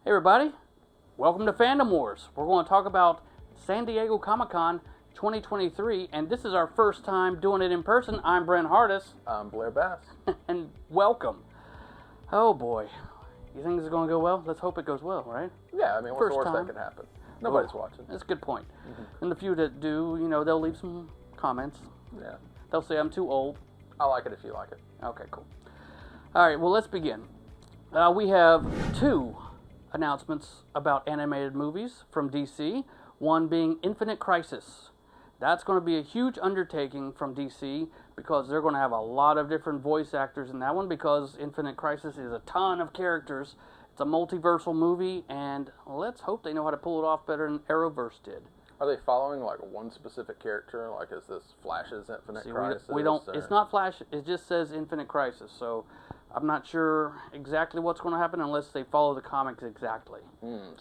Hey everybody, welcome to Fandom Wars. We're going to talk about San Diego ComiCon 2023, and this is our first time doing it in person. I'm Brent Hardis. I'm Blair Bass. And welcome. Oh boy, you think this is going to go well? Let's hope it goes well, right? Yeah, I mean, what's the worst that could happen? Nobody's watching. That's a good point. And the few that do, they'll leave some comments. Yeah. They'll say I'm too old. I like it if you like it. Okay, cool. All right, well, let's begin. We have two announcements about animated movies from DC, one being Infinite Crisis. That's going to be a huge undertaking from DC because they're going to have a lot of different voice actors in that one because Infinite Crisis is a ton of characters. It's a multiversal movie, and let's hope they know how to pull it off better than Arrowverse did. Are they following like one specific character? Like, is this Flash's Infinite Crisis? We don't. Or? It's not Flash. It just says Infinite Crisis. So I'm not sure exactly what's going to happen unless they follow the comics exactly.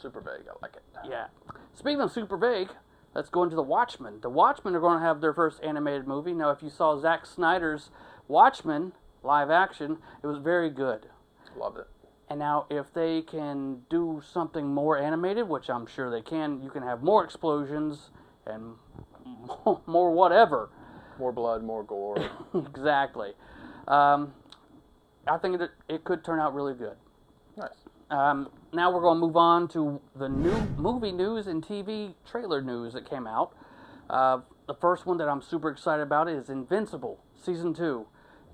Super vague. I like it. Yeah. Speaking of super vague, let's go into The Watchmen. The Watchmen are going to have their first animated movie. Now, if you saw Zack Snyder's Watchmen live action, it was very good. Loved it. And now, if they can do something more animated, which I'm sure they can, you can have more explosions and more whatever. More blood, more gore. Exactly. I think it could turn out really good. Nice. Now we're going to move on to the new movie news and TV trailer news that came out. The first one that I'm super excited about is Invincible, Season 2.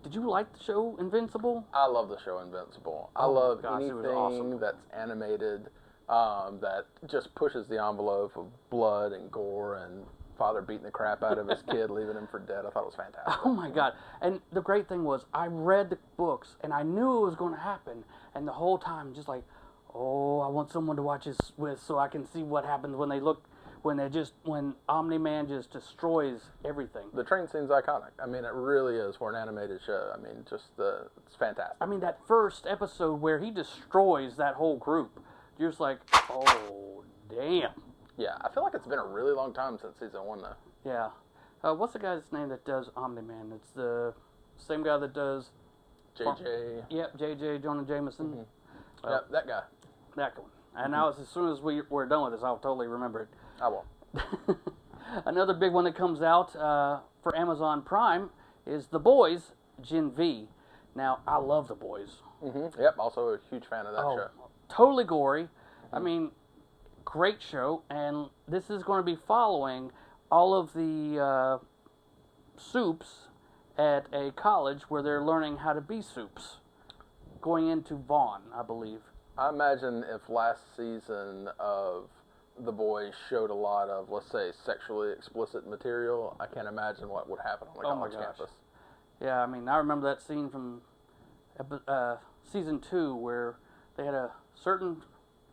Did you like the show Invincible? I love the show Invincible. I love anything that's animated that just pushes the envelope of blood and gore and father beating the crap out of his kid, leaving him for dead. I thought it was fantastic. Oh my God. And the great thing was I read the books and I knew it was going to happen. And the whole time just like, oh, I want someone to watch this with so I can see what happens when when Omni-Man just destroys everything. The train scene's iconic. I mean, it really is for an animated show. I mean, it's fantastic. I mean, that first episode where he destroys that whole group, you're just like, oh, damn. Yeah, I feel like it's been a really long time since Season 1, though. Yeah. What's the guy's name that does Omni-Man? It's the same guy that does... JJ. Yep, JJ, Jonah Jameson. Mm-hmm. Yep, that guy. That one. And now, as soon as we're done with this, I'll totally remember it. I will. Another big one that comes out for Amazon Prime is The Boys, Gen V. Now, I love The Boys. Mm-hmm. Yep, also a huge fan of that show. Totally gory. I mean, great show. And this is going to be following all of the soups at a college where they're learning how to be soups. Going into Vaughn, I believe. I imagine if last season of The Boys showed a lot of, let's say, sexually explicit material, I can't imagine what would happen on the college campus. Yeah, I mean, I remember that scene from Season 2 where they had a certain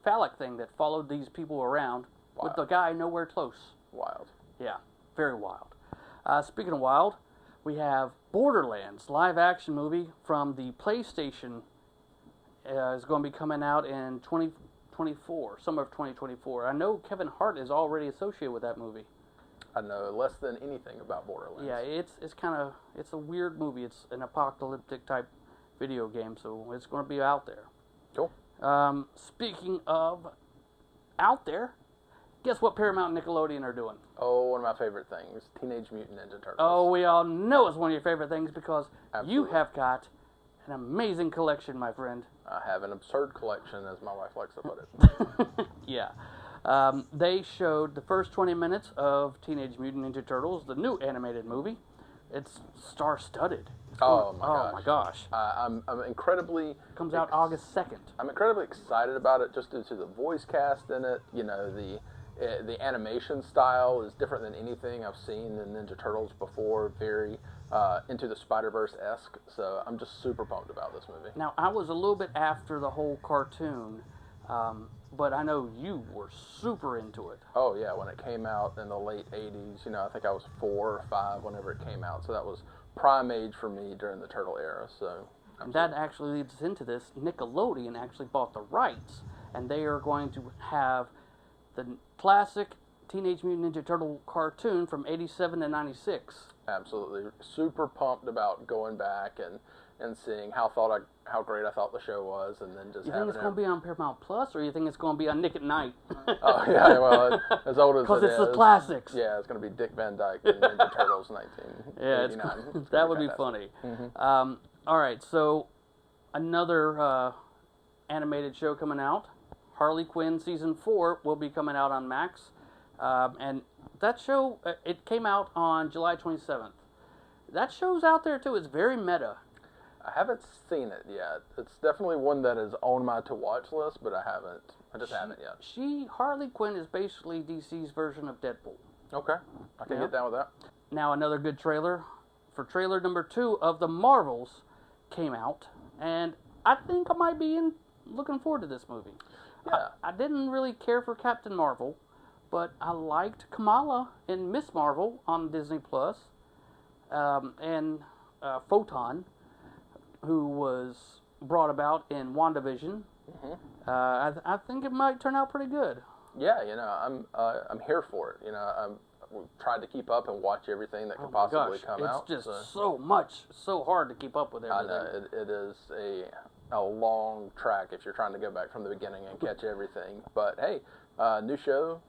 phallic thing that followed these people around with the guy nowhere close. Wild. Yeah, very wild. Speaking of wild, we have Borderlands, live-action movie from the PlayStation. Is going to be coming out in 2024, summer of 2024. I know Kevin Hart is already associated with that movie. I know less than anything about Borderlands. Yeah, it's a weird movie. It's an apocalyptic type video game, so it's going to be out there. Cool. Speaking of out there, guess what Paramount and Nickelodeon are doing? Oh, one of my favorite things, Teenage Mutant Ninja Turtles. Oh, we all know it's one of your favorite things because Absolutely. You have got an amazing collection, my friend. I have an absurd collection, as my wife likes to put it. Yeah. They showed the first 20 minutes of Teenage Mutant Ninja Turtles, the new animated movie. It's star-studded. Oh my gosh. I'm incredibly... Comes out August 2nd. I'm incredibly excited about it just due to the voice cast in it. You know, the animation style is different than anything I've seen in Ninja Turtles before. Very Into the Spider-Verse-esque. So I'm just super pumped about this movie. Now, I was a little bit after the whole cartoon, but I know you were super into it. Oh, yeah. When it came out in the late 80s, I think I was 4 or 5 whenever it came out. So that was prime age for me during the Turtle era. So and that actually leads us into this. Nickelodeon actually bought the rights, and they are going to have the classic Teenage Mutant Ninja Turtle cartoon from 87 to 96. Absolutely. Super pumped about going back and seeing how great I thought the show was, and then just You having think it's going to be on Paramount Plus, or you think it's going to be on Nick at Night? Oh, yeah, well, as old as Because it it's is. the classics. Yeah, it's going to be Dick Van Dyke and Ninja Turtles 1989. Yeah, that would be funny. All right, so another animated show coming out. Harley Quinn Season 4 will be coming out on Max. And that show, it came out on July 27th. That show's out there, too. It's very meta. I haven't seen it yet. It's definitely one that is on my to-watch list, but I just haven't yet. Harley Quinn is basically DC's version of Deadpool. Okay, I can get down with that. Now, another good trailer. For trailer number 2 of The Marvels came out, and I think I might be looking forward to this movie. Yeah. I didn't really care for Captain Marvel, but I liked Kamala in Miss Marvel on Disney Plus, and Photon, who was brought about in WandaVision. I think it might turn out pretty good. Yeah, I'm here for it. We've tried to keep up and watch everything that could possibly come out. It's just so hard to keep up with everything. I know, it is a long track if you're trying to go back from the beginning and catch everything. But hey, new show,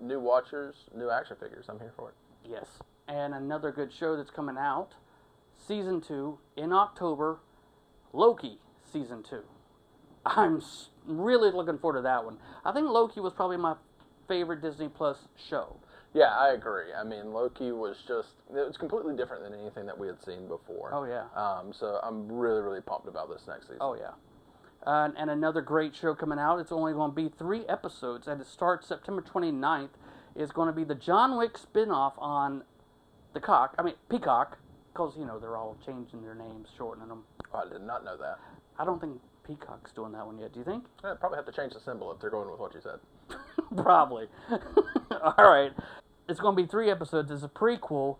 new watchers, new action figures. I'm here for it. Yes, and another good show that's coming out, Season 2, in October, Loki Season 2. I'm really looking forward to that one. I think Loki was probably my favorite Disney Plus show. Yeah, I agree. I mean, Loki was it was completely different than anything that we had seen before. Oh, yeah. So I'm really, really pumped about this next season. Oh, yeah. And another great show coming out. It's only going to be 3 episodes, and it starts September 29th. It's going to be the John Wick spin-off on Peacock, because, they're all changing their names, shortening them. Oh, I did not know that. I don't think Peacock's doing that one yet. Do you think? I'd probably have to change the symbol if they're going with what you said. Probably. All right. It's going to be 3 episodes. It's a prequel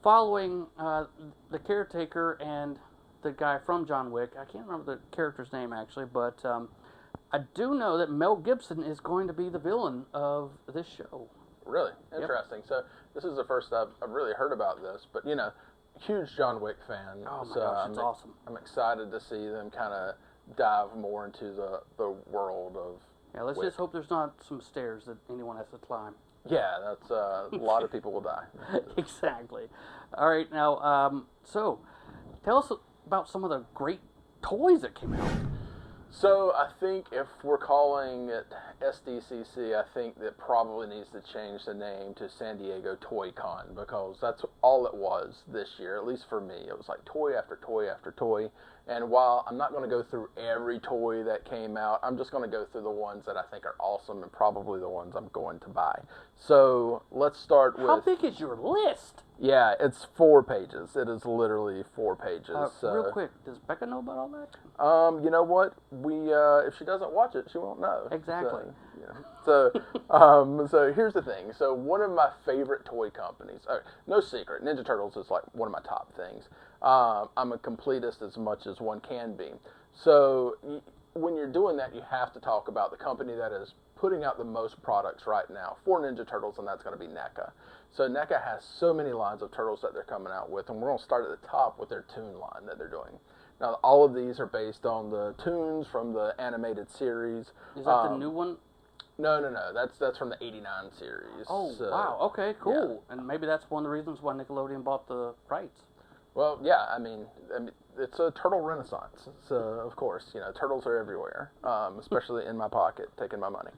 following the caretaker and the guy from John Wick. I can't remember the character's name, actually, but I do know that Mel Gibson is going to be the villain of this show. Really? Interesting. Yep. So this is the first I've really heard about this, but, huge John Wick fan. Oh, my gosh, it's awesome. I'm excited to see them kind of dive more into the world of Yeah, let's Wick. just hope there's not some stairs that anyone has to climb. Yeah, that's a lot of people will die. Exactly. All right, now, so tell us about some of the great toys that came out. So I think if we're calling it SDCC, I think that probably needs to change the name to San Diego ComiCon, because that's all it was this year, at least for me. It was like toy after toy after toy. And while I'm not going to go through every toy that came out, I'm just going to go through the ones that I think are awesome and probably the ones I'm going to buy. So let's start with... How big is your list? Yeah, it's 4 pages. It is literally 4 pages. Real quick, does Becca know about all that? You know what? If she doesn't watch it, she won't know. Exactly. So here's the thing. So one of my favorite toy companies, no secret, Ninja Turtles is like one of my top things. I'm a completist as much as one can be. So when you're doing that, you have to talk about the company that is putting out the most products right now for Ninja Turtles, and that's going to be NECA. So NECA has so many lines of turtles that they're coming out with, and we're going to start at the top with their Toon line that they're doing. Now, all of these are based on the Toons from the animated series. Is that the new one? No. That's from the '89 series. Oh, wow. Okay, cool. Yeah. And maybe that's one of the reasons why Nickelodeon bought the rights. Well, yeah. I mean, it's a turtle renaissance. So, of course, turtles are everywhere, especially in my pocket, taking my money.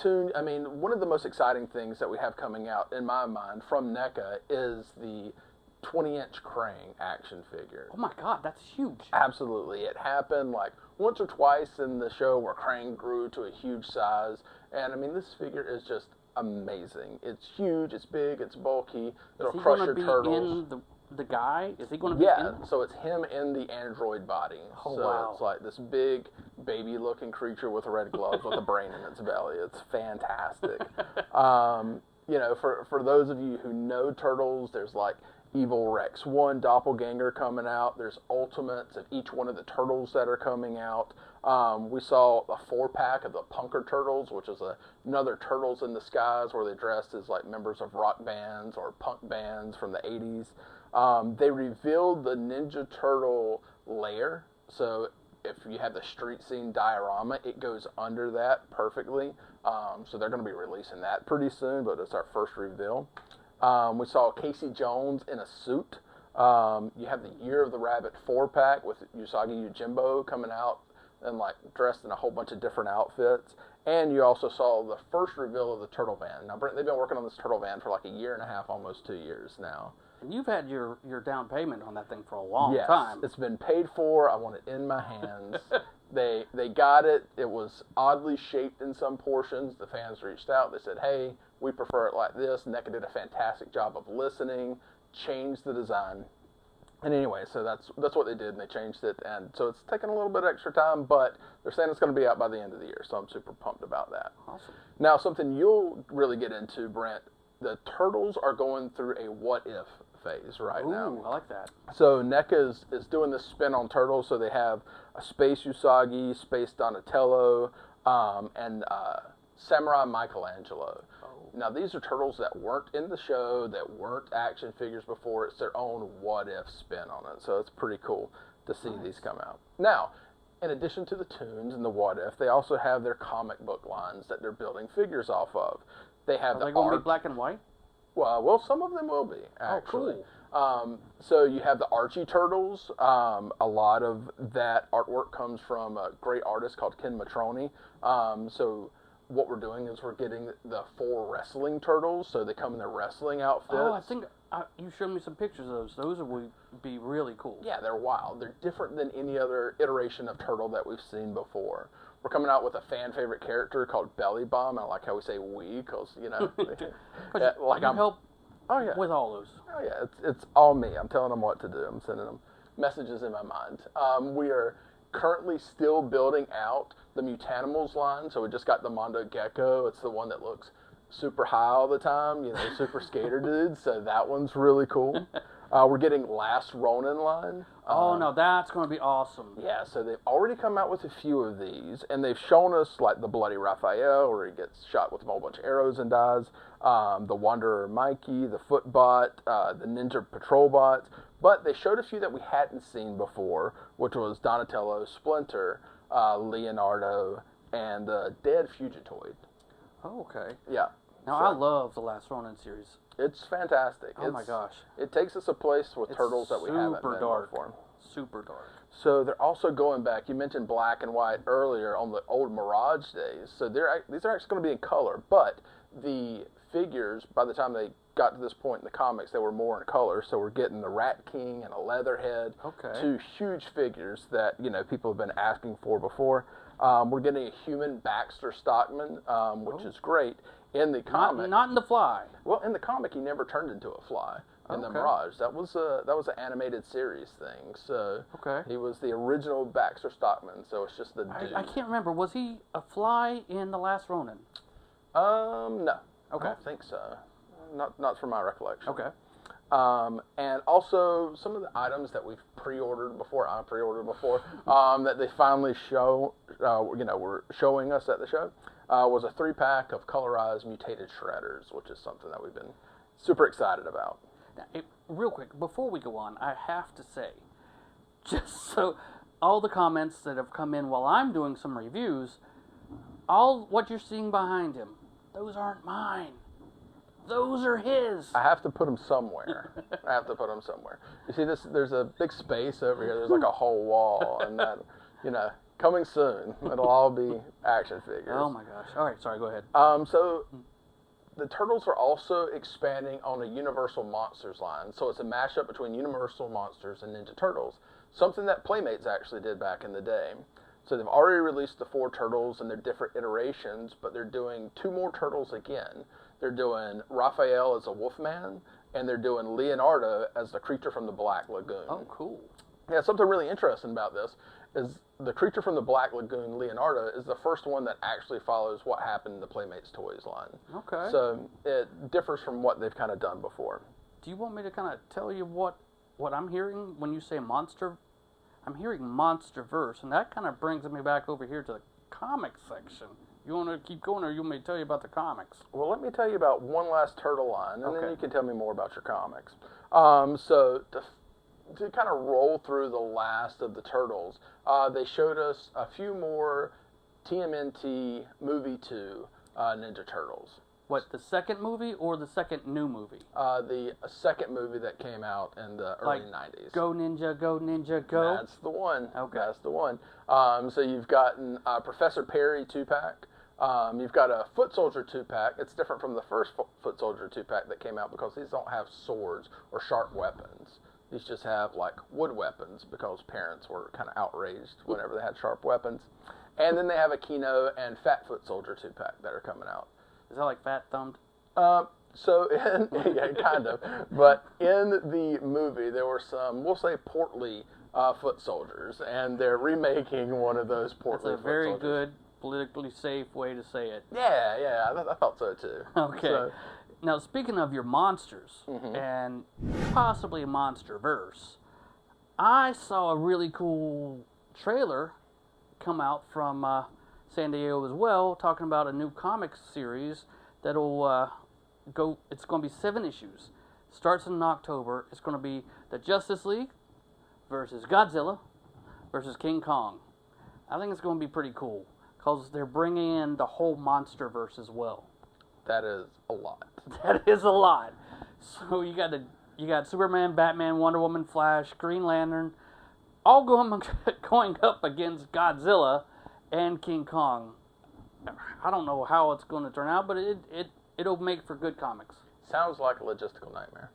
Toon. I mean, one of the most exciting things that we have coming out, in my mind, from NECA is the 20-inch Krang action figure. Oh my God, that's huge. Absolutely. It happened like once or twice in the show where Krang grew to a huge size. And I mean, this figure is just amazing. It's huge, it's big, it's bulky. It'll crush your turtles. In the guy? Is he going to be in? Yeah, so it's him in the android body. Oh, so wow. It's like this big baby-looking creature with red gloves with a brain in its belly. It's fantastic. For those of you who know Turtles, there's like Evil Rex 1 Doppelganger coming out. There's ultimates of each one of the turtles that are coming out. We saw a 4-pack of the Punker Turtles, which is another Turtles in the Skies where they dressed as like members of rock bands or punk bands from the 80s. They revealed the Ninja Turtle lair. So if you have the street scene diorama, it goes under that perfectly. So they're going to be releasing that pretty soon, but it's our first reveal. We saw Casey Jones in a suit. You have the Year of the Rabbit 4-pack with Usagi Yojimbo coming out and like dressed in a whole bunch of different outfits. And you also saw the first reveal of the Turtle Van. Now, Brent, they've been working on this Turtle Van for like a year and a half, almost 2 years now. And you've had your down payment on that thing for a long Yes, time. It's been paid for. I want it in my hands. They got it. It was oddly shaped in some portions. The fans reached out. They said, hey, we prefer it like this. NECA did a fantastic job of listening, changed the design. And anyway, so that's what they did, and they changed it. And so it's taken a little bit extra time, but they're saying it's going to be out by the end of the year, so I'm super pumped about that. Awesome. Now, something you'll really get into, Brent, the Turtles are going through a what-if phase right now. Ooh, I like that. So NECA is doing this spin on Turtles, so they have a Space Usagi, Space Donatello, and Samurai Michelangelo. Now, these are Turtles that weren't in the show, that weren't action figures before. It's their own what-if spin on it, so it's pretty cool to see these come out. Now, in addition to the tunes and the what-if, they also have their comic book lines that they're building figures off of. They have Are they going to be black and white? Well, some of them will be, actually. Oh, cool. So you have the Archie Turtles. A lot of that artwork comes from a great artist called Ken Matroni. So what we're doing is we're getting the 4 wrestling turtles, so they come in their wrestling outfits. Oh, I think you showed me some pictures of those. Those would be really cool. Yeah, they're wild. They're different than any other iteration of turtle that we've seen before. We're coming out with a fan favorite character called Belly Bomb. I like how we say we, because, you know. Like you help with all those. Oh, yeah, it's all me. I'm telling them what to do. I'm sending them messages in my mind. We are currently still building out the Mutanimals line, so we just got the Mondo Gecko. It's the one that looks super high all the time, you know, super skater dude, so that one's really cool. We're getting Last Ronin line. Oh, no, that's going to be awesome. Yeah, so they've already come out with a few of these, and they've shown us, like, the Bloody Raphael, where he gets shot with a whole bunch of arrows and dies, the Wanderer Mikey, the Footbot, the Ninja Patrol Bots, but they showed a few that we hadn't seen before, which was Donatello, Splinter, Leonardo, and the Dead Fugitoid. Oh, okay. Yeah. Now, I love the Last Ronin series. It's fantastic. Oh, my gosh. It takes us a place with turtles that we haven't been before. Super dark. So they're also going back. You mentioned black and white earlier on the old Mirage days. So these are actually going to be in color, but the figures, by the time they got to this point in the comics, they were more in color. So we're getting the Rat King and a Leatherhead, 2 huge figures that, you know, people have been asking for before. We're getting a human Baxter Stockman, which is great. In the comic, not in the Fly. Well, in the comic, he never turned into a fly in the Mirage. That was an animated series thing. So he was the original Baxter Stockman. So it's just the dude. I can't remember. Was he a fly in the Last Ronin? No. Okay. I don't think so. Not from my recollection. Okay. And also some of the items that we've pre-ordered before, that they finally were showing us at the show, was a 3-pack of colorized mutated shredders, which is something that we've been super excited about. Now, real quick, before we go on, I have to say, just so all the comments that have come in while I'm doing some reviews, all what you're seeing behind him, those aren't mine. Those are his. I have to put them somewhere. You see this? There's a big space over here. There's like a whole wall, and that, you know, coming soon. It'll all be action figures. Oh my gosh! All right, sorry. Go ahead. So the Turtles are also expanding on a Universal Monsters line. So it's a mashup between Universal Monsters and Ninja Turtles. Something that Playmates actually did back in the day. So they've already released the 4 Turtles and their different iterations, but they're doing 2 more Turtles again. They're doing Raphael as a Wolfman, and they're doing Leonardo as the creature from the Black Lagoon. Oh, cool. Yeah, something really interesting about this is the creature from the Black Lagoon, Leonardo, is the first one that actually follows what happened in the Playmates Toys line. Okay. So it differs from what they've kind of done before. do you want me to kind of tell you what I'm hearing when you say monster? I'm hearing MonsterVerse, and that kind of brings me back over here to the comics section. You want to keep going, or you want me to tell you about the comics? Well, let me tell you about one last turtle line, and then you can tell me more about your comics. So to kind of roll through the last of the turtles, they showed us a few more TMNT Movie 2 Ninja Turtles. What, the second movie or the second new movie? The second movie that came out in the early 90s. Go Ninja, Go Ninja, Go? That's the one. Okay. That's the one. So you've gotten Professor Perry 2-pack. You've got a Foot Soldier 2-pack. It's different from the first Foot Soldier 2-pack that came out because these don't have swords or sharp weapons. These just have, like, wood weapons because parents were kind of outraged whenever they had sharp weapons. And then they have a Kino and Fat Foot Soldier 2-pack that are coming out. Is that like Fat Thumbed? Yeah, kind of. But in the movie, there were some, we'll say, portly foot soldiers, and they're remaking one of those portly foot soldiers. That's a very good, politically safe way to say it. Yeah, I thought so too. Okay. So, now, speaking of your monsters, and possibly MonsterVerse, I saw a really cool trailer come out from San Diego as well, talking about a new comics series that'll it's going to be 7 issues. Starts in October. It's going to be the Justice League versus Godzilla versus King Kong. I think it's going to be pretty cool because they're bringing in the whole MonsterVerse as well. that is a lot. That is a lot. So you got Superman, Batman, Wonder Woman, Flash, Green Lantern, all going up against Godzilla and King Kong. I don't know how it's going to turn out, but it'll make for good comics. Sounds like a logistical nightmare.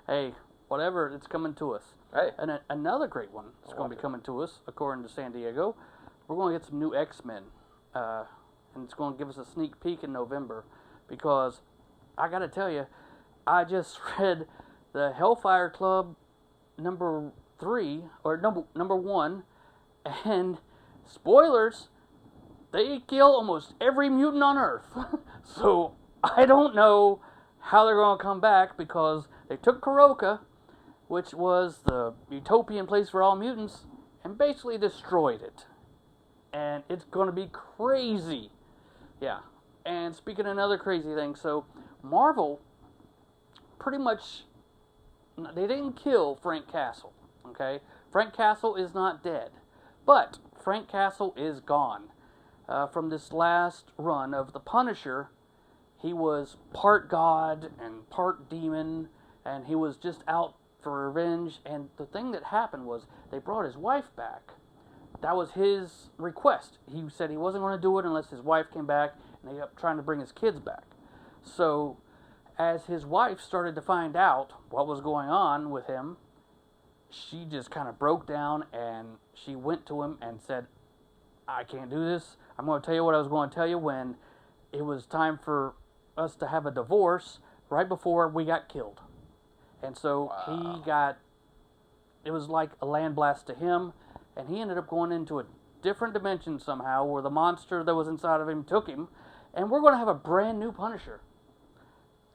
Hey, whatever, it's coming to us. Hey. And another great one is going to be coming to us, according to San Diego. We're going to get some new X-Men, and it's going to give us a sneak peek in November, because I got to tell you, I just read the Hellfire Club number 3, or number 1, and spoilers, they kill almost every mutant on Earth. So I don't know how they're going to come back, because they took Kuroka, which was the utopian place for all mutants, and basically destroyed it. And it's going to be crazy. Yeah. And speaking of another crazy thing, so Marvel pretty much, they didn't kill Frank Castle, okay? Frank Castle is not dead, but Frank Castle is gone. From this last run of The Punisher, he was part god and part demon, and he was just out for revenge. And the thing that happened was they brought his wife back. That was his request. He said he wasn't going to do it unless his wife came back, and they kept trying to bring his kids back. So as his wife started to find out what was going on with him, she just kind of broke down, and she went to him and said, I can't do this. I'm going to tell you what I was going to tell you when it was time for us to have a divorce right before we got killed. And so it was like a land blast to him, and he ended up going into a different dimension somehow, where the monster that was inside of him took him, and we're going to have a brand new Punisher.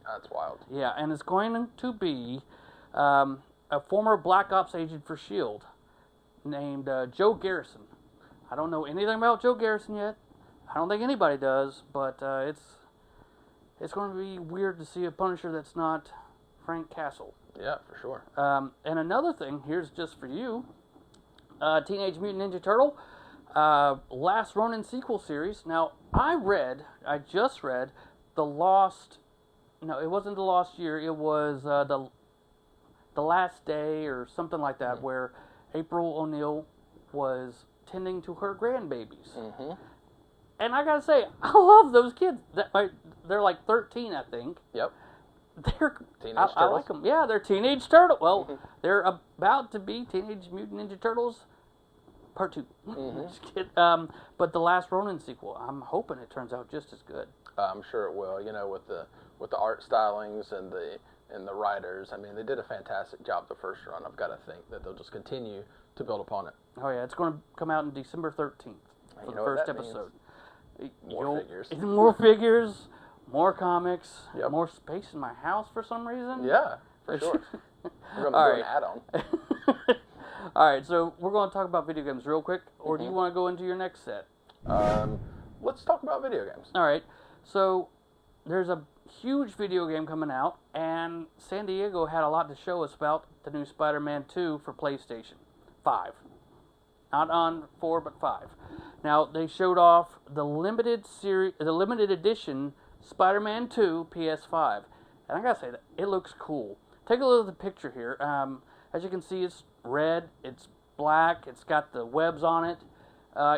That's wild. Yeah, and it's going to be a former Black Ops agent for S.H.I.E.L.D. named Joe Garrison. I don't know anything about Joe Garrison yet. I don't think anybody does, but it's going to be weird to see a Punisher that's not Frank Castle. Yeah, for sure. And another thing, here's just for you, Teenage Mutant Ninja Turtle, Last Ronin sequel series. Now, I just read it wasn't The Lost Year, it was the Last Day or something like that, where April O'Neil was tending to her grandbabies. Mm-hmm. And I gotta say, I love those kids. They're like 13, I think. Yep. They're Teenage I Turtles? like them. Yeah, they're Teenage Turtle. Well, they're about to be Teenage Mutant Ninja Turtles Part 2. Just kidding. But the Last Ronin sequel, I'm hoping it turns out just as good. I'm sure it will. You know, with the art stylings and the writers, I mean, they did a fantastic job the first run. I've got to think that they'll just continue to build upon it. Oh yeah, it's going to come out in December 13th for the first episode. More figures. More figures, more comics, Yep. more space in my house for some reason. Yeah. For sure. We're going to All do right. an add-on. All right, so we're going to talk about video games real quick, or do you want to go into your next set? Let's talk about video games. All right, so there's a huge video game coming out, and San Diego had a lot to show us about the new Spider-Man 2 for PlayStation 5. Not on 4, but 5. Now, they showed off the limited edition Spider-Man 2 PS5. And I gotta say, that it looks cool. Take a look at the picture here. As you can see, it's red, it's black, it's got the webs on it.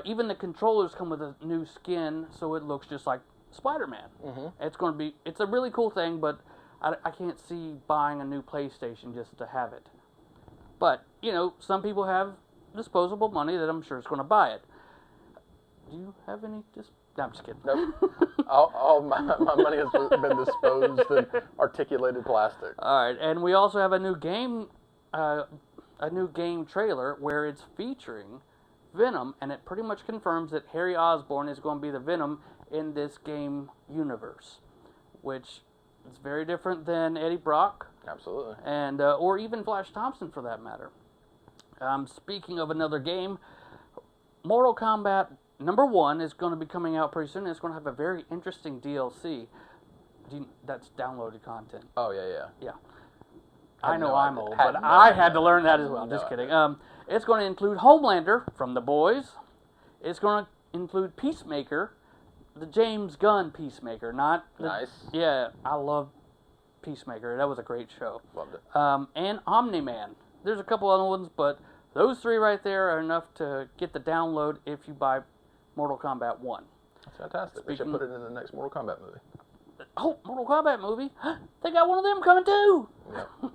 Even the controllers come with a new skin, so it looks just like Spider-Man. Mm-hmm. It's a really cool thing, but I can't see buying a new PlayStation just to have it. But, some people have disposable money that I'm sure is going to buy it. Do you have any? No, I'm just kidding. Nope. all my money has been disposed in articulated plastic. All right, and we also have a new game trailer where it's featuring Venom, and it pretty much confirms that Harry Osborn is going to be the Venom in this game universe, which is very different than Eddie Brock. Absolutely. And or even Flash Thompson for that matter. Speaking of another game, Mortal Kombat number 1 is going to be coming out pretty soon, and it's going to have a very interesting DLC. That's downloaded content. Oh, yeah. Yeah. I know I'm old, Had but no I idea. had to learn that as well. No Just kidding. idea. It's going to include Homelander from The Boys. It's going to include Peacemaker, the James Gunn Peacemaker, not the, Nice. Yeah, I love Peacemaker. That was a great show. Loved it. And Omni-Man. There's a couple other ones, but those 3 right there are enough to get the download if you buy Mortal Kombat 1. That's fantastic. We should put it in the next Mortal Kombat movie. Oh, Mortal Kombat movie? They got one of them coming too! Yep.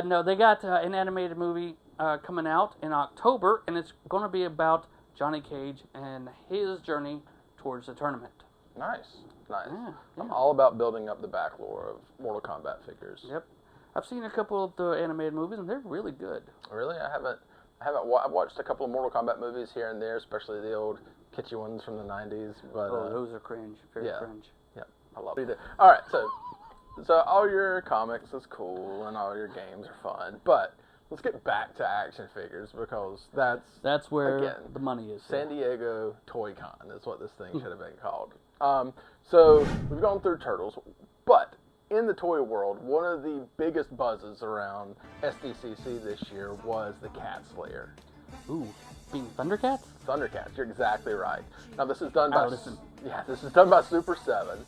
No, they got an animated movie coming out in October, and it's going to be about Johnny Cage and his journey towards the tournament. Nice. Yeah. I'm all about building up the back lore of Mortal Kombat figures. Yep. I've seen a couple of the animated movies, and they're really good. Really? I've watched a couple of Mortal Kombat movies here and there, especially the old kitschy ones from the 90s. But, those are cringe. Very cringe. Yeah, I love it. All right, so all your comics is cool, and all your games are fun, but let's get back to action figures, because that's where again, the money is. San Diego ComiCon is what this thing should have been called. So we've gone through Turtles, but in the toy world, one of the biggest buzzes around SDCC this year was the Cat Slayer. Ooh, being Thundercats? Thundercats, you're exactly right. Now this is done by this is done by Super 7.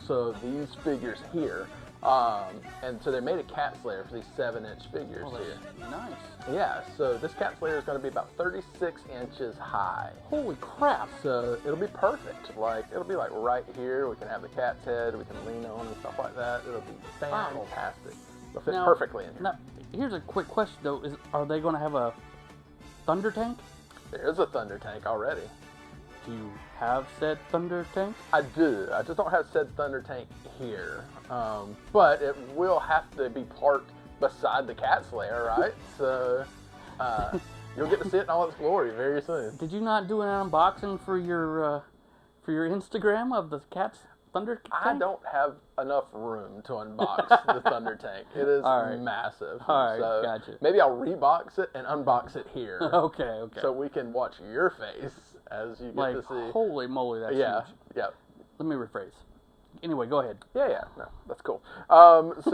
So these figures here, and so they made a Cat Slayer for these 7-inch figures here. Nice. Yeah, so this Cat Slayer is going to be about 36 inches high. Holy crap! So it'll be perfect. It'll be like right here. We can have the cat's head. We can lean on and stuff like that. It'll be fantastic. It'll fit perfectly in here. Now, here's a quick question though: are they going to have a Thunder Tank? There's a Thunder Tank already. Do you have said Thunder Tank? I do. I just don't have said Thunder Tank here. But it will have to be parked beside the Cat Slayer, right? So you'll get to see it in all its glory very soon. Did you not do an unboxing for your Instagram of the Cat's Thunder Tank? I don't have enough room to unbox the Thunder Tank. It is massive. All right, so gotcha. Maybe I'll rebox it and unbox it here. Okay. So we can watch your face as you get to see. Holy moly, that's huge. Yeah. Let me rephrase. Anyway, go ahead. Yeah. No, that's cool. Not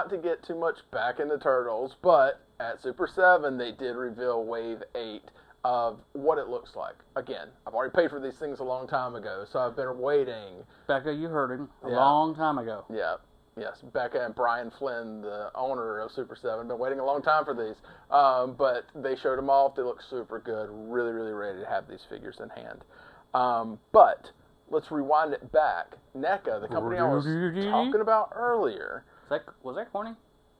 to get too much back into Turtles, but at Super 7, they did reveal Wave 8 of what it looks like. Again, I've already paid for these things a long time ago, so I've been waiting. Becca, you heard him. A long time ago. Yeah. Yes, Becca and Brian Flynn, the owner of Super 7, been waiting a long time for these. But they showed them off. They look super good. Really, really ready to have these figures in hand. But let's rewind it back. NECA, the company I was talking about earlier. Was that corny?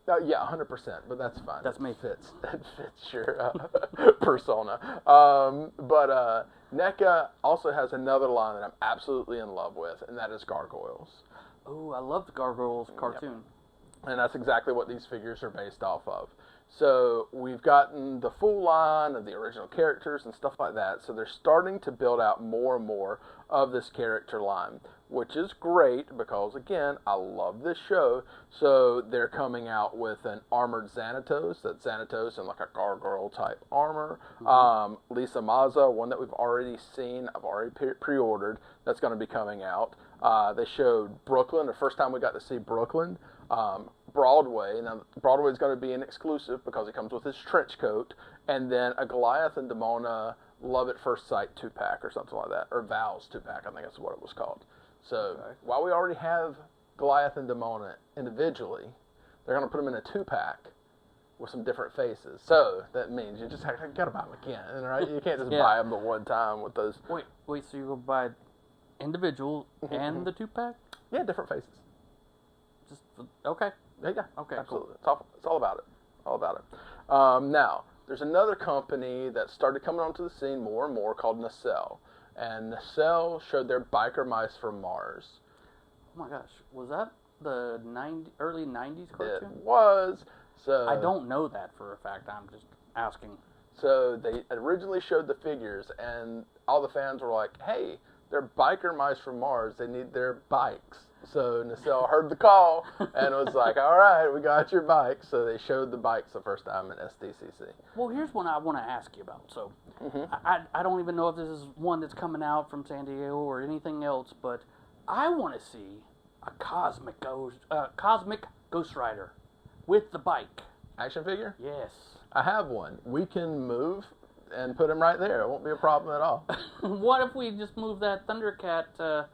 Yeah, 100%, but that's fine. That's me. It fits your persona. But NECA also has another line that I'm absolutely in love with, and that is Gargoyles. Oh, I love the Gargoyles cartoon. And that's exactly what these figures are based off of. So we've gotten the full line of the original characters and stuff like that. So they're starting to build out more and more of this character line, which is great because, again, I love this show. So they're coming out with an armored Xanatos. That's Xanatos in like a gargoyle type armor. Lisa Mazza, one that we've already seen, I've already pre-ordered. That's going to be coming out. They showed Brooklyn, the first time we got to see Brooklyn. Broadway. Now, Broadway is going to be an exclusive because it comes with his trench coat, and then a Goliath and Demona Love at First Sight 2-pack or something like that, or Vows 2-pack, I think that's what it was called. So, while we already have Goliath and Demona individually, they're going to put them in a 2-pack with some different faces. So, that means you just got to buy them again, right? You can't just buy them the one time with those. Wait, so you're going to buy individual and the 2-pack? Yeah, different faces. Just, okay. Yeah, okay, absolutely. Cool. It's all about it. Now, there's another company that started coming onto the scene more and more called Nacelle. And Nacelle showed their Biker Mice from Mars. Oh my gosh, was that the early 90s cartoon? It was. So I don't know that for a fact, I'm just asking. So they originally showed the figures, and all the fans were like, hey, they're Biker Mice from Mars, they need their bikes. So Nacelle heard the call and was like, all right, we got your bikes. So they showed the bikes the first time in SDCC. Well, here's one I want to ask you about. So I don't even know if this is one that's coming out from San Diego or anything else, but I want to see a Cosmic Ghost Rider with the bike. Action figure? Yes. I have one. We can move and put him right there. It won't be a problem at all. What if we just move that Thundercat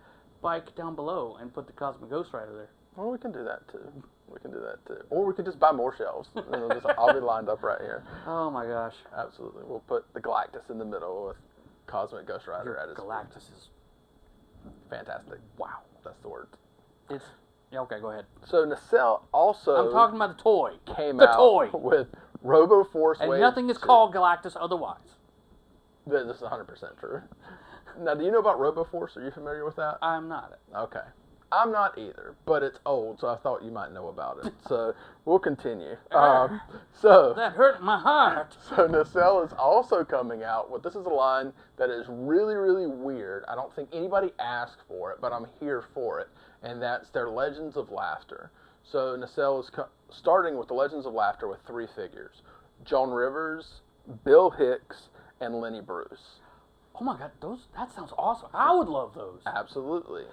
bike down below and put the Cosmic Ghost Rider there? Well, we can do that too. Or we could just buy more shelves. And I'll be lined up right here. Oh my gosh. Absolutely. We'll put the Galactus in the middle with Cosmic Ghost Rider at his Galactus feet. is Fantastic. Wow. That's the word. It's okay, go ahead. So Nacelle also I'm talking about the toy. Came out with RoboForce and Wave nothing is 2. called Galactus otherwise. This is 100% true. Now, do you know about RoboForce? Are you familiar with that? I'm not. Okay. I'm not either, but it's old, so I thought you might know about it. So we'll continue. That hurt my heart. So Nacelle is also coming out with, this is a line that is really, really weird. I don't think anybody asked for it, but I'm here for it, and that's their Legends of Laughter. So Nacelle is starting with the Legends of Laughter with 3 figures: Joan Rivers, Bill Hicks, and Lenny Bruce. Oh my god, that sounds awesome. I would love those. Absolutely.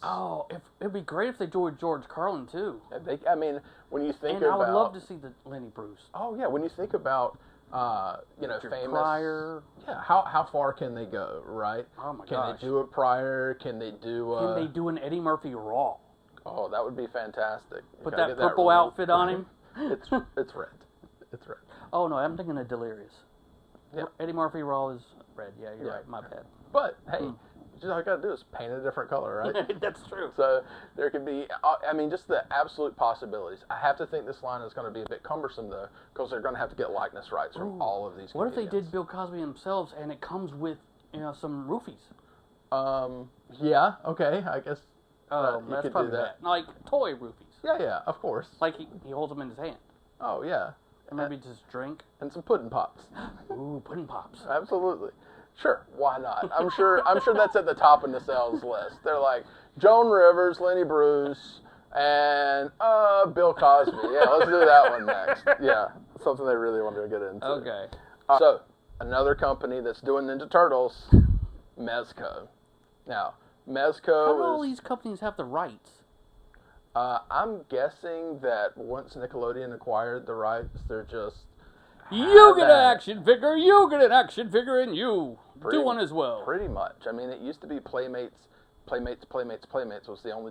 Oh, it'd be great if they joined George Carlin too. I mean, when you think and about... I would love to see the Lenny Bruce. Oh yeah, when you think about, Richard famous... Pryor. Yeah, how far can they go, right? Oh my Can gosh. they do a Pryor? Can they do... Can they do an Eddie Murphy Raw? Oh, that would be fantastic. Put that purple outfit on him. It's red. It's red. Oh no, I'm thinking of Delirious. Yeah. Eddie Murphy Raw is red. Yeah, you're right. My bad. But hey, all you gotta do is paint a different color, right? That's true. So there could be, just the absolute possibilities. I have to think this line is going to be a bit cumbersome though, because they're going to have to get likeness rights from all of these. What if they did Bill Cosby themselves and it comes with some roofies? Yeah. Okay. I guess. Oh, you that's could probably do that. Like toy roofies. Yeah. Of course. Like he holds them in his hand. Oh yeah. And maybe just drink. And some pudding pops. Ooh, pudding pops. Absolutely. Sure, why not? I'm sure that's at the top of Nacelle's list. They're like Joan Rivers, Lenny Bruce, and Bill Cosby. Yeah, let's do that one next. Yeah, something they really wanted to get into. Okay. So, another company that's doing Ninja Turtles, Mezco. Now, Mezco How do all these companies have the rights? I'm guessing that once Nickelodeon acquired the rights, they're just... You get an action figure, you get an action figure, and you do one as well. Pretty much. I mean, it used to be Playmates was the only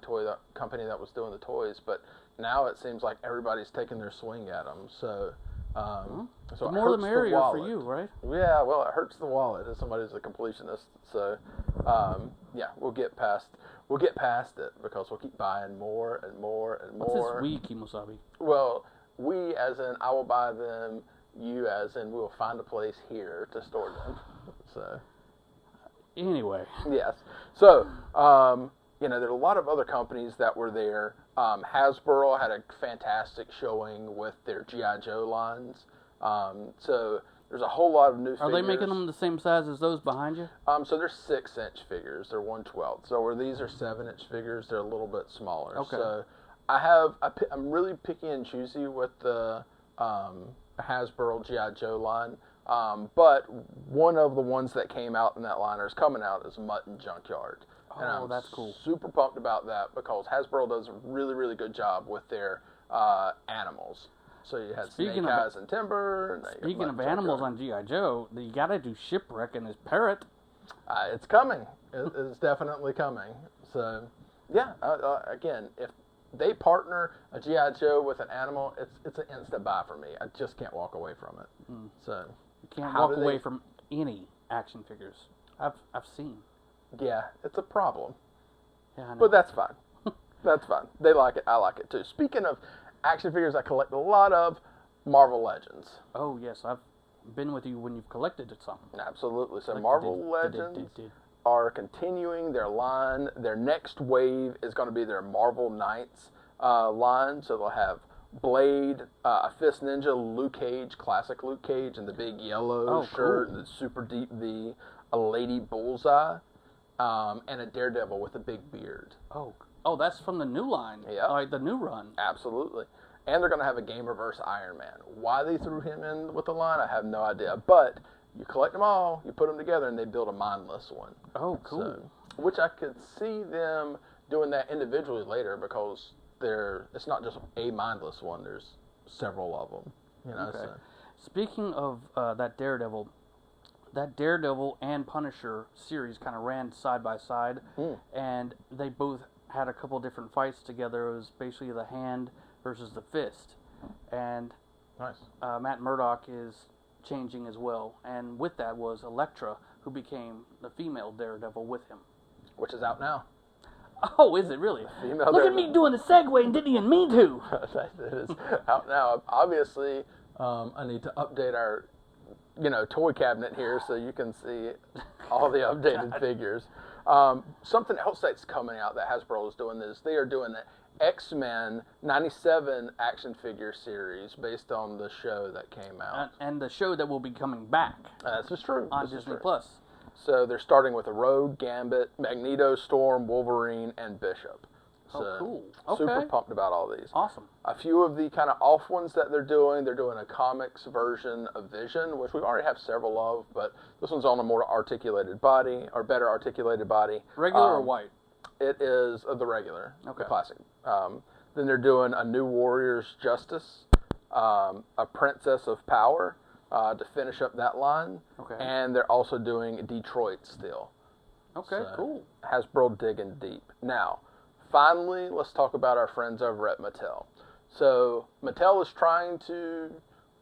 company that was doing the toys, but now it seems like everybody's taking their swing at them. So, so the more the merrier for you, right? Yeah, well, it hurts the wallet as somebody who's a completionist. So, yeah, we'll get past it because we'll keep buying more and more and more. What's this we, Kimosabi? Well, we as in I will buy them. You as in we'll find a place here to store them. So anyway. Yes. So, there are a lot of other companies that were there. Hasbro had a fantastic showing with their G.I. Joe lines. So there's a whole lot of new figures. Are they making them the same size as those behind you? So they're 6-inch figures. They're 1/12. So where these are 7-inch figures, they're a little bit smaller. Okay. So I'm really picky and choosy with the Hasbro G.I. Joe line. But one of the ones that came out in that line or is coming out is Mutton Junkyard. And I'm that's cool. super pumped about that because Hasbro does a really, really good job with their animals. So you had Snake Eyes and Timber. And speaking of animals on G.I. Joe, you got to do Shipwreck and his parrot. It's coming. It's definitely coming. So, yeah, again, if they partner a G.I. Joe with an animal, it's an instant buy for me. I just can't walk away from it. So you can't walk away from any action figures I've seen. Yeah, it's a problem. Yeah, I know. But that's fine. That's fine. They like it. I like it too. Speaking of action figures, I collect a lot of Marvel Legends. Oh, yes. I've been with you when you've collected something. Absolutely. So Marvel Legends are continuing their line. Their next wave is going to be their Marvel Knights line. So they'll have Blade, a Fist Ninja, Luke Cage, classic Luke Cage, and the big yellow shirt, and the super deep V, a Lady Bullseye, and a Daredevil with a big beard. Oh, that's from the new line. Yeah. Like the new run. Absolutely. And they're going to have a Gamerverse Iron Man. Why they threw him in with the line, I have no idea. But you collect them all, you put them together, and they build a mindless one. Oh, cool. So, which I could see them doing that individually later because it's not just a mindless one. There's several of them. You know. Okay. So. Speaking of that Daredevil and Punisher series kind of ran side by side, and they both had a couple different fights together. It was basically the hand versus the fist, and Nice. Matt Murdock is changing as well, and with that was Elektra, who became the female Daredevil with him. Which is out now. Oh, is it really? Female Look at me doing the segue and didn't even mean to. It is out now. Obviously, I need to update our, toy cabinet here so you can see all the updated figures. Something else that's coming out that Hasbro is doing is they are doing an X-Men 97 action figure series based on the show that came out. And the show that will be coming back. This is true. On Disney Plus. So they're starting with a Rogue, Gambit, Magneto, Storm, Wolverine, and Bishop. So cool. Okay. Super pumped about all these. Awesome. A few of the kind of off ones that they're doing a comics version of Vision, which we already have several of, but this one's on a more articulated body, or better articulated body. Regular or white? It is the regular, okay. The classic. Then they're doing a New Warrior's Justice, a Princess of Power to finish up that line. Okay. And they're also doing Detroit still. Okay, so, cool. Hasbro digging deep. Now, finally, let's talk about our friends over at Mattel. So, Mattel is trying to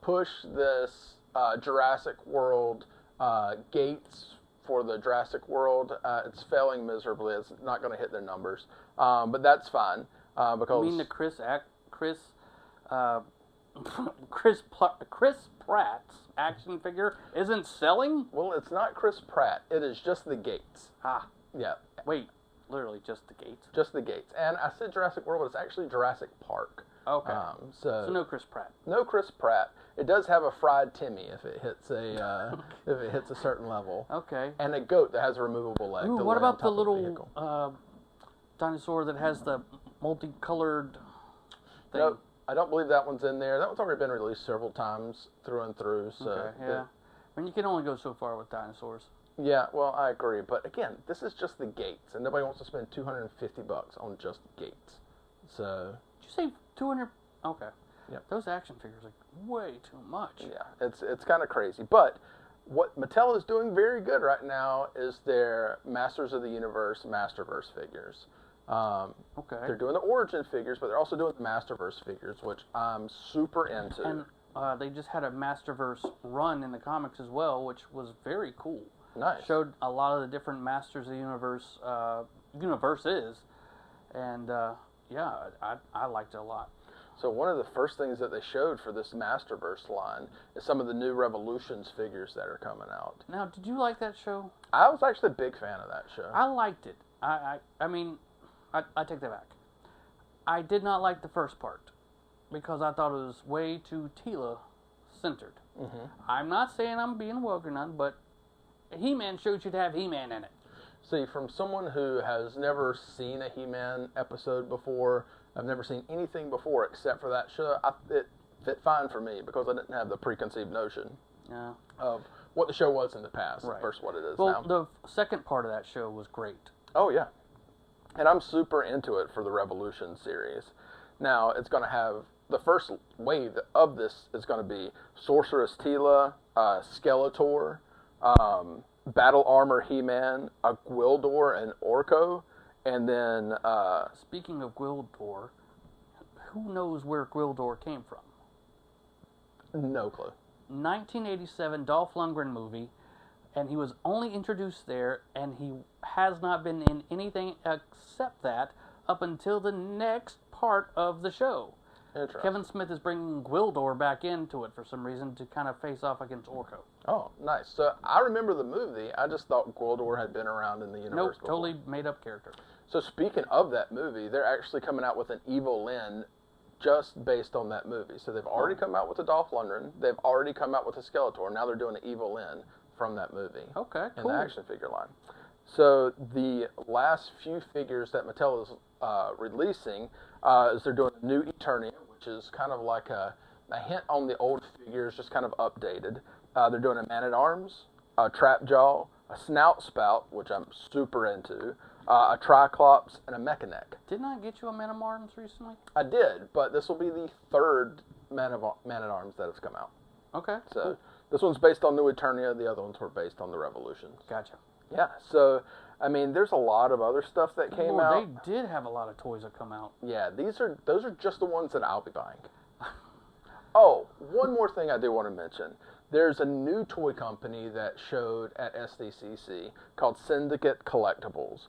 push this Jurassic World gates for the Jurassic World. It's failing miserably. It's not going to hit their numbers. But that's fine. Because you mean the Chris Pratt's action figure isn't selling? Well, it's not Chris Pratt. It is just the gates. Ah. Yeah. Wait, literally just the gates? Just the gates. And I said Jurassic World, but it's actually Jurassic Park. Okay. So no Chris Pratt. No Chris Pratt. It does have a fried Timmy if it hits a certain level. Okay. And a goat that has a removable leg. Ooh, what about the little dinosaur that has the multicolored thing? Nope. I don't believe that one's in there. That one's already been released several times through and through. So okay, yeah. I mean, you can only go so far with dinosaurs. Yeah, well, I agree. But again, this is just the gates, and nobody wants to spend $250 on just the gates. So. Did you say 200? Okay. Yep. Those action figures are way too much. Yeah, it's kind of crazy. But what Mattel is doing very good right now is their Masters of the Universe Masterverse figures. Okay. They're doing the Origin figures, but they're also doing the Masterverse figures, which I'm super into. And they just had a Masterverse run in the comics as well, which was very cool. Nice. Showed a lot of the different Masters of the Universe universes, and I liked it a lot. So one of the first things that they showed for this Masterverse line is some of the new Revolutions figures that are coming out. Now, did you like that show? I was actually a big fan of that show. I liked it. I mean, I take that back. I did not like the first part because I thought it was way too Tila-centered. Mm-hmm. I'm not saying I'm being woke or nothing, but He-Man show should have He-Man in it. See, from someone who has never seen a He-Man episode before, I've never seen anything before except for that show, it fit fine for me because I didn't have the preconceived notion of what the show was in the past versus what it is now. Well, the second part of that show was great. Oh, yeah. And I'm super into it for the Revolution series. Now, it's going to have, the first wave of this is going to be Sorceress Tila, Skeletor, Battle Armor He-Man, a Gwildor and Orko, and then... Speaking of Gwildor, who knows where Gwildor came from? No clue. 1987 Dolph Lundgren movie, and he was only introduced there, and he has not been in anything except that up until the next part of the show. Kevin Smith is bringing Gwildor back into it for some reason to kind of face off against Orko. Oh, nice. So I remember the movie. I just thought Gwildor had been around in the universe before. Totally made up character. So speaking of that movie, they're actually coming out with an Evil Lyn just based on that movie. So they've already come out with a Dolph Lundgren. They've already come out with a Skeletor. Now they're doing an Evil Lyn from that movie. Okay, in cool. the action figure line. So the last few figures that Mattel is releasing is they're doing a new Eternia, which is kind of like a hint on the old figures, just kind of updated. They're doing a Man-at-Arms, a Trapjaw, a Snout Spout, which I'm super into, a Triclops, and a Mechanic. Didn't I get you a Man-at-Arms recently? I did, but this will be the third Man-at-Arms that has come out. Okay, So cool. This one's based on New Eternia. The other ones were based on the Revolutions. Gotcha. Yeah, so, I mean, there's a lot of other stuff that came out. They did have a lot of toys that come out. Yeah, those are just the ones that I'll be buying. Oh, one more thing I do want to mention. There's a new toy company that showed at SDCC called Syndicate Collectibles.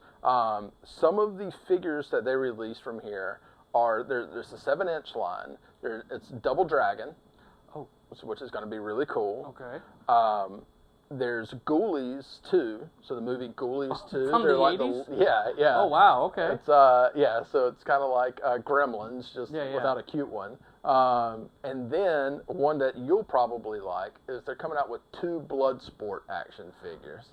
Some of the figures that they released from here are, there's a 7-inch line. It's Double Dragon, which is going to be really cool. Okay. There's Ghoulies 2, so the movie Ghoulies 2. From they're the like 80s? Yeah. Oh, wow, okay. It's so it's kind of like Gremlins, just without a cute one. And then one that you'll probably like is they're coming out with 2 Bloodsport action figures.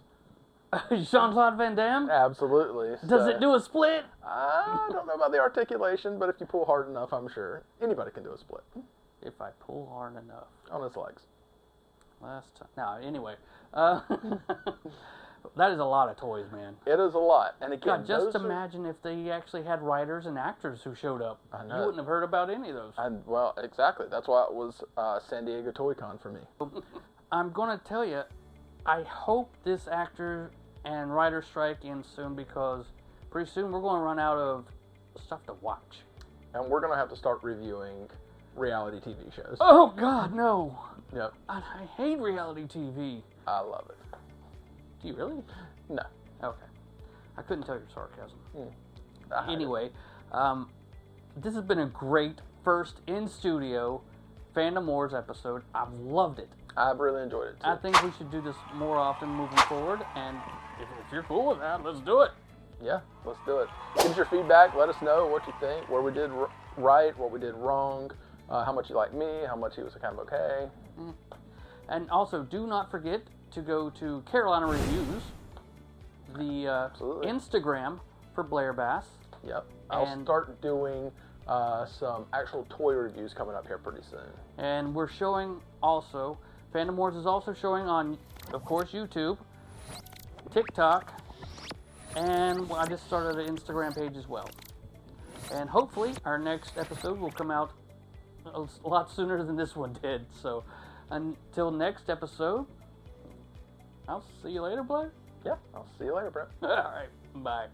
Jean-Claude Van Damme? Absolutely. Does it do a split? I don't know about the articulation, but if you pull hard enough, I'm sure anybody can do a split. If I pull hard enough. On his legs. Last time. No, anyway. That is a lot of toys, man. It is a lot. And again, God, just imagine if they actually had writers and actors who showed up. I know. You wouldn't have heard about any of those. Well, exactly. That's why it was San Diego ComiCon for me. I'm going to tell you, I hope this actor and writer strike ends soon because pretty soon we're going to run out of stuff to watch. And we're going to have to start reviewing reality TV shows. Oh, God, no. Yep. I hate reality TV. I love it. Do you really? No. Okay. I couldn't tell your sarcasm. Anyway. Anyway, this has been a great first in-studio Fandom Wars episode. I've loved it. I've really enjoyed it, too. I think we should do this more often moving forward, and if you're cool with that, let's do it. Yeah, let's do it. Give us your feedback. Let us know what you think, where we did right, what we did wrong, how much you like me, how much he was kind of okay. And also, do not forget to go to Carolina Reviews, the Instagram for Blair Bass. Yep. I'll start doing some actual toy reviews coming up here pretty soon. And we're showing also, Fandom Wars is also showing on, of course, YouTube, TikTok, and I just started an Instagram page as well. And hopefully our next episode will come out a lot sooner than this one did. So until next episode, I'll see you later, Blair. Yeah, I'll see you later, Brett. All right, bye.